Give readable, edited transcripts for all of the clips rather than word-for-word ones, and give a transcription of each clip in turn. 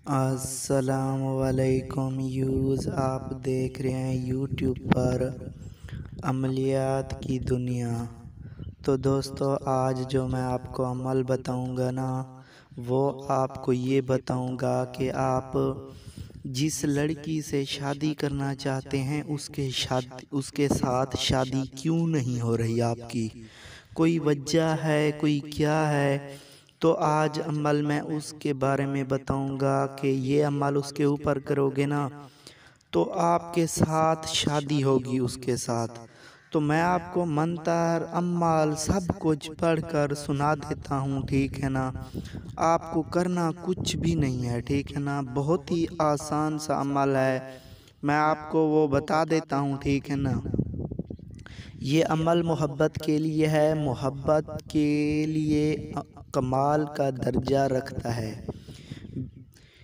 अस्सलाम वालेकुम यूज़, आप देख रहे हैं यूट्यूब पर अमलियात की दुनिया। तो दोस्तों, आज जो मैं आपको अमल बताऊंगा ना, वो आपको ये बताऊंगा कि आप जिस लड़की से शादी करना चाहते हैं उसके साथ शादी क्यों नहीं हो रही आपकी। कोई वजह है, कोई क्या है। तो आज अमल मैं उसके बारे में बताऊंगा कि ये अमल उसके ऊपर करोगे ना तो आपके साथ शादी होगी उसके साथ। तो मैं आपको मंतर अमल सब कुछ पढ़कर सुना देता हूँ, ठीक है ना। आपको करना कुछ भी नहीं है, ठीक है ना। बहुत ही आसान सा अमल है, मैं आपको वो बता देता हूँ, ठीक है ना। ये अमल मोहब्बत के लिए है, मोहब्बत के लिए कमाल का दर्जा रखता है।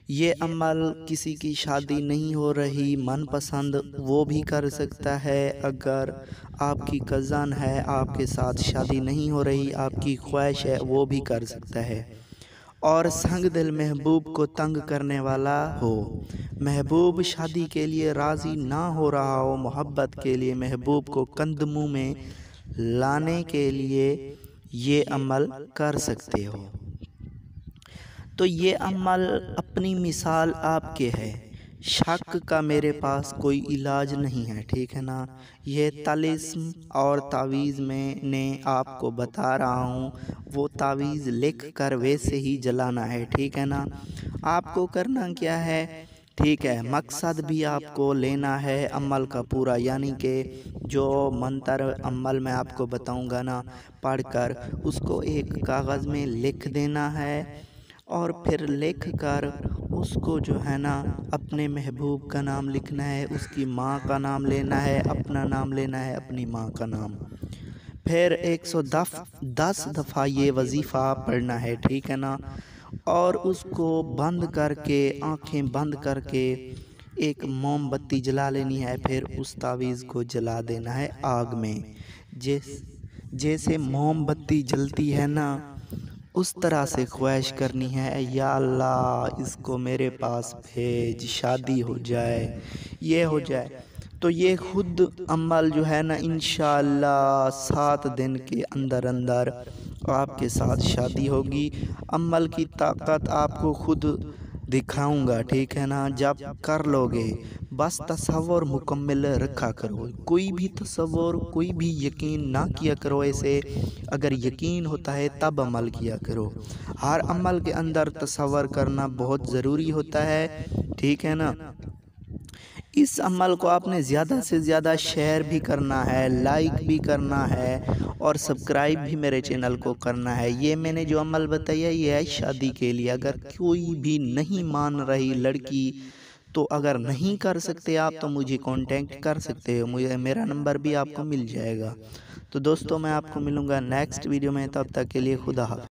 ये अमल किसी की शादी नहीं हो रही मनपसंद वो भी कर सकता है। अगर आपकी कज़न है, आपके साथ शादी नहीं हो रही, आपकी ख्वाहिश है, वो भी कर सकता है। और संग दिल महबूब को तंग करने वाला हो, महबूब शादी के लिए राज़ी ना हो रहा हो, मोहब्बत के लिए महबूब को कंदमू में लाने के लिए ये अमल कर सकते हो। तो ये अमल अपनी मिसाल आपके है, शक का मेरे पास कोई इलाज नहीं है, ठीक है ना। ये तलिस्म और तावीज़ में ने आपको बता रहा हूँ, वो तावीज़ लिख कर वैसे ही जलाना है, ठीक है ना। आपको करना क्या है, ठीक है, मकसद भी आपको लेना है अमल का पूरा, यानी कि जो मंतर अमल मैं आपको बताऊंगा ना, पढ़कर उसको एक कागज़ में लिख देना है और फिर लिख कर उसको जो है ना अपने महबूब का नाम लिखना है, उसकी माँ का नाम लेना है, अपना नाम लेना है, अपनी माँ का नाम। फिर 110 दफ़ा ये वजीफ़ा पढ़ना है, ठीक है ना। और उसको बंद करके, आंखें बंद करके एक मोमबत्ती जला लेनी है, फिर उस तावीज़ को जला देना है आग में। जैसे मोमबत्ती जलती है ना, उस तरह से ख्वाहिश करनी है, या अल्लाह इसको मेरे पास भेज, शादी हो जाए, ये हो जाए। तो ये खुद अमल जो है ना, इंशाअल्लाह 7 दिन के अंदर अंदर आपके साथ शादी होगी। अमल की ताकत आपको खुद दिखाऊंगा, ठीक है ना। जब कर लोगे, बस तसव्वुर मुकम्मल रखा करो, कोई भी तसव्वुर, कोई भी यकीन ना किया करो ऐसे। अगर यकीन होता है तब अमल किया करो। हर अमल के अंदर तसव्वुर करना बहुत ज़रूरी होता है, ठीक है ना। इस अमल को आपने ज़्यादा से ज़्यादा शेयर भी करना है, लाइक भी करना है और सब्सक्राइब भी मेरे चैनल को करना है। ये मैंने जो अमल बताया ये है शादी के लिए। अगर कोई भी नहीं मान रही लड़की, तो अगर नहीं कर सकते आप तो मुझे कांटेक्ट कर सकते हो, मुझे मेरा नंबर भी आपको मिल जाएगा। तो दोस्तों, मैं आपको मिलूँगा नेक्स्ट वीडियो में, तब तक के लिए खुदा हाफ़िज़।